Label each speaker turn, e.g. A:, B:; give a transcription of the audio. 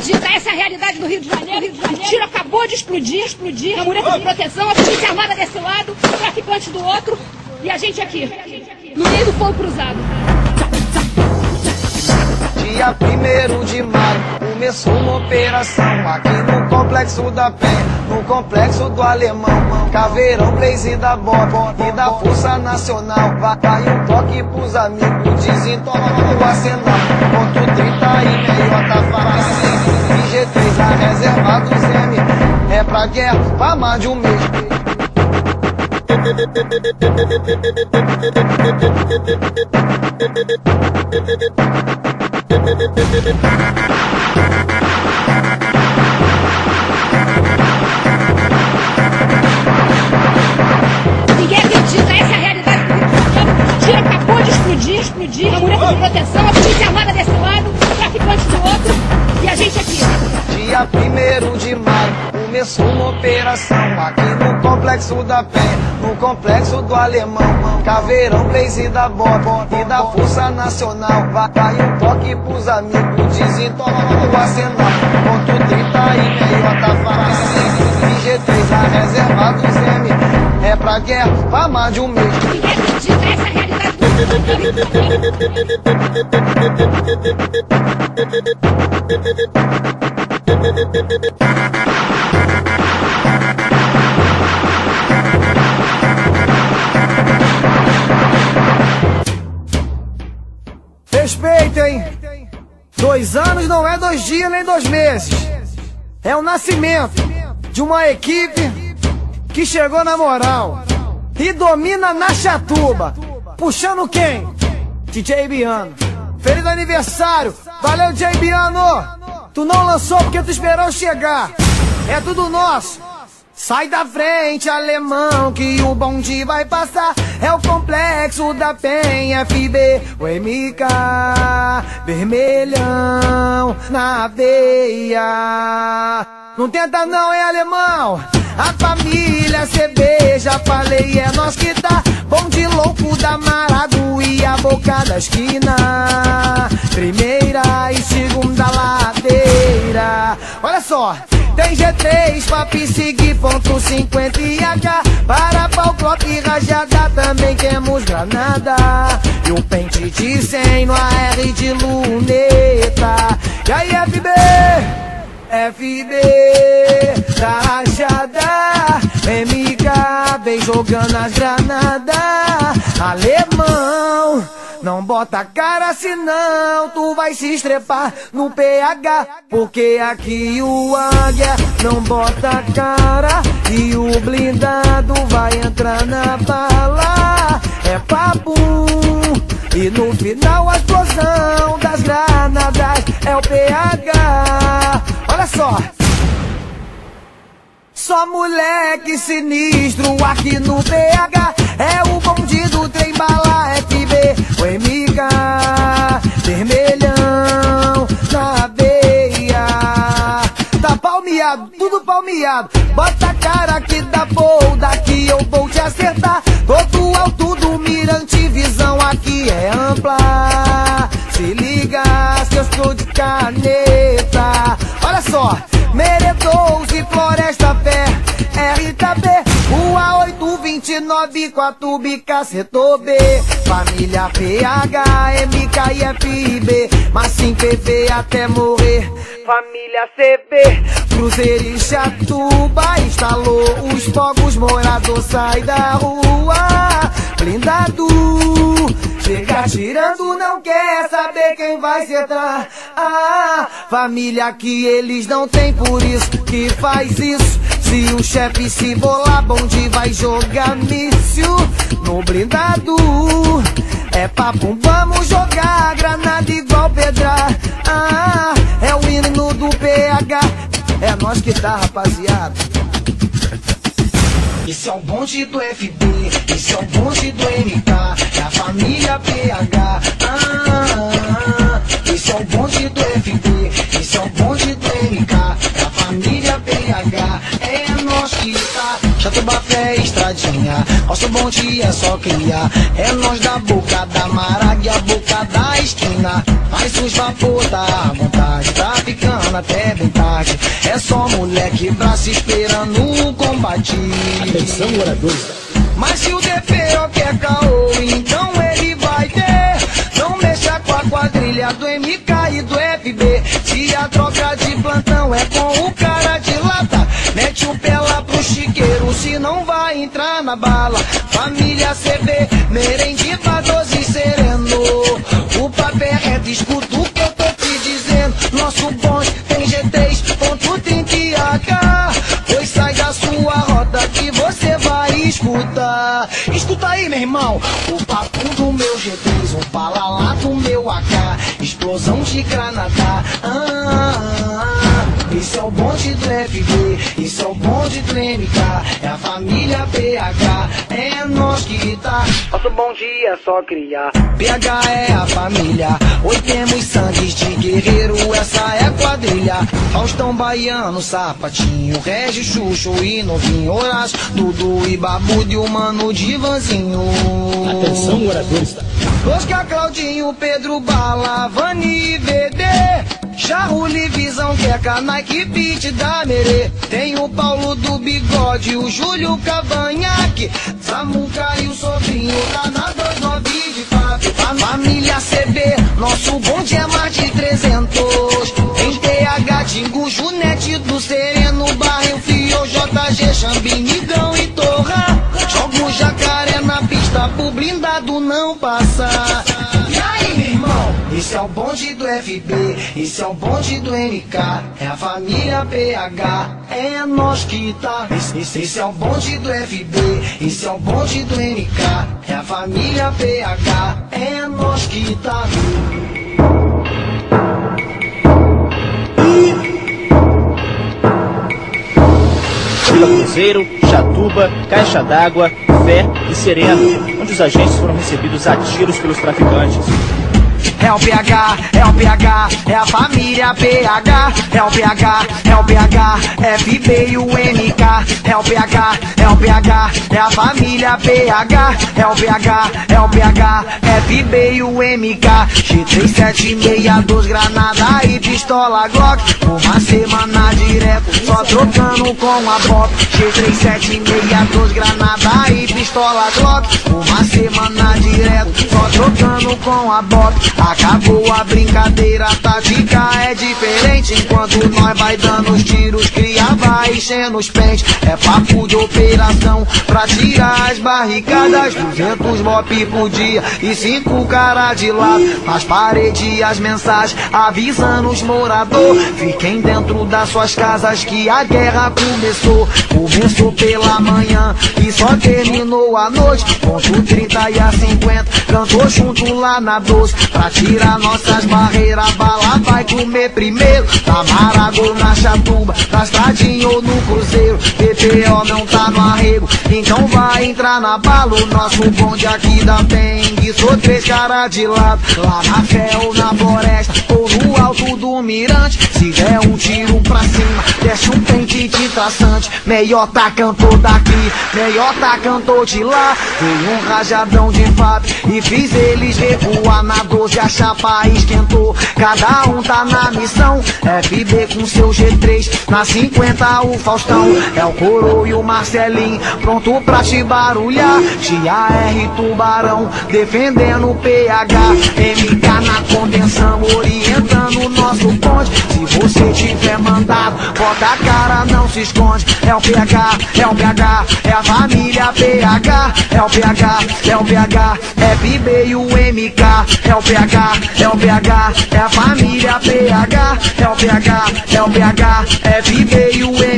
A: acredita, essa é a realidade do Rio de Janeiro. O tiro acabou de explodir. A mureta de proteção, a polícia armada desse lado, o traficante do outro, e a gente aqui, no meio do fogo cruzado.
B: Dia 1º de maio, começou uma operação aqui no Complexo da Penha, no Complexo do Alemão. Caveirão, Blaze da Bob e da Força Nacional. Vai um toque pros amigos, desentola o arsenal. Ponto 30 e meiota fácil. IG3, a reserva dos M. É pra guerra, pra mais de um mês.
A: Ninguém acredita, essa é a realidade do Rio de Janeiro. O tiro acabou de explodir. A mureta de proteção, a polícia armada desse lado, o traficante do outro, e a gente aqui.
B: Dia 1º de maio, começou uma operação aqui no Complexo da Penha, no Complexo do Alemão. Caveirão, Blaze da Bob e da Força Nacional. Vai um toque pros amigos, desentola o arsenal. Ponto 30 e meiota fácil. IG3, a reserva dos M. É pra guerra, pra mais de um mês.
A: Ninguém acredita, essa é a realidade do Rio de
C: Respeitem! 2 anos não é 2 dias nem 2 meses. É o nascimento de uma equipe que chegou na moral e domina na chatuba. Puxando quem? DJ Biano. Feliz aniversário! Valeu, DJ Biano! Tu não lançou porque tu esperou chegar. É tudo nosso. Sai da frente, alemão, que o bonde vai passar. É o Complexo da Penha, FB, o MK, vermelhão na veia. Não tenta não, é alemão. A família CB, já falei, é nós que tá. Bonde louco da Marado e a boca da esquina. Primeira e segunda ladeira. Olha só. Tem G3 pra perseguir, ponto 50 e H. Para pau, clock e rajada, também temos granada. E o pente de 100 no AR de luneta. E aí, FB da rajada. MK vem jogando as granadas. Alemão, não bota cara senão tu vai se estrepar no PH. Porque aqui o águia não bota cara e o blindado vai entrar na bala. É papo e no final a explosão das granadas é o PH. Olha só. Só moleque sinistro aqui no PH. É o bonde do trem bala FB, o MK, vermelhão na veia. Tá palmeado, tudo palmeado. Bota a cara que dá boa, daqui eu vou te acertar. Todo alto do mirante, visão aqui é ampla. Se liga, seus tô de caneta. Olha só, Meredouse, Floresta Pé, RKB, Rua 829, 4B, setor B. Família PH, MK e FB, mas sim PV até morrer. Família CB, Cruzeiro e Chatuba, instalou os fogos, morador sai da rua. Blindado, chega tirando, não quer saber quem vai se entrar. Família que eles não têm, por isso que faz isso. Se o chefe se bolar, bonde vai jogar míssil no blindado. É papo, vamos jogar granada igual pedra. É o hino do PH, é nós que tá, rapaziada.
B: Esse é o bonde do FB, esse é o bonde do MK, é a família PH. Esse é o bonde do FB, esse é o bonde do MK, é a família PH. É nós que tá, Chatuba, Fé, Estradinha, nosso bonde é só cria. É nós da boca da Marague, a boca da esquina. Faz os vapor da vontade, traficante. trabalhando até bem tarde. É só moleque braço esperando o combate.
D: Atenção, moradores.
B: Mas se o DPO quer caô, então ele vai ter. Não mexa com a quadrilha do MK e do FB. Se a troca de plantão é com o cara de lata, mete o pé lá pro chiqueiro, se não vai entrar na bala. Família CB, merendiva, 12 sereno. O papel é reto, escuta o que eu tô te dizendo. Nosso bonde tem G3, ponto tem que AK. Pois sai da sua rota que você vai escutar. Escuta aí, meu irmão, o papo do meu G3, um palalá do meu AK, explosão de granada. Esse é o bonde do FB, esse é o bonde do MK, é a família PH, é nós que tá. Nosso bonde é só criar. PH é a família, hoje temos sangues de guerreiro, essa é a quadrilha. Faustão Baiano, Sapatinho, Regis, Xuxo e Novinho, Horácio, Dudu e Babudo e o mano Divanzinho.
D: Atenção, moradores.
B: Oscar, Claudinho, Pedro Bala, Vani, VD, Charruli, Visão, Queca, Nike, Beat da Merê. Tem o Paulo do Bigode, o Júlio Cavanhaque, Samuca e o sobrinho lá na 29 de Fábio. Família CB, nosso bonde é mais de 300. Em TH, Tingo, Junete do Sereno, Barril, Fio, JG, Xambinigão e Torra. Joga o jacaré na pista pro blindado não passar. E aí, meu irmão? Esse é o bonde do FB, esse é o bonde do MK, é a família PH, é nós que tá. Esse é o bonde do FB, esse é o bonde do MK, é a família PH, é nós que tá.
D: Vila Cruzeiro, Chatuba, Caixa d'Água, Fé e Sereno, onde os agentes foram recebidos a tiros pelos traficantes.
B: É o PH, é o PH, é a família PH, é o PH, é o PH, FB e o MK, é o PH, é o PH, é a família PH, é o PH, é o PH, FB e o MK, G376, granada e pistola Glock, uma semana direto, só trocando com a Bop, G376, granada e pistola Glock, uma semana direto, só trocando com a Bop. Acabou a brincadeira, a tática é diferente. Enquanto nós vai dando os tiros, cria vai enchendo os pentes. É papo de operação pra tirar as barricadas. 200 bop por dia e 5 cara de lado. Nas paredes as mensagens avisando os moradores: fiquem dentro das suas casas que a guerra começou. Começou pela manhã e só terminou à noite. Ponto 30 e a 50, cantou junto lá na 12. Pra tirar nossas barreiras, a bala vai comer primeiro. Na Marago, na Chatuba, na Estradinha ou no Cruzeiro. PPO não tá no arrego, então vai entrar na bala. O nosso bonde aqui da Pengue, sou 3 caras de lado. Lá na Fé ou na Floresta, ou no alto do Mirante. Se der um tiro pra cima, desce um pente de traçante. Melhor tá cantor daqui, melhor tá cantor de lá. Veio um rajadão de fato e fiz eles recuar na 12, a chapa esquentou. Cada um tá na missão. FB com seu G3, na 50 o Faustão, é o Coro e o Marcelinho, pronto pra te barulhar. GAR Tubarão, defendendo o PH. MK na contenção, orientando o nosso ponte. Se você tiver mandado, bota a cara, não se esconde. É o PH, é o PH, é a família PH. É o PH, é o PH, FB e o MK. É o PH, é o PH, é a família PH. É o PH, é o PH, FB e o MK.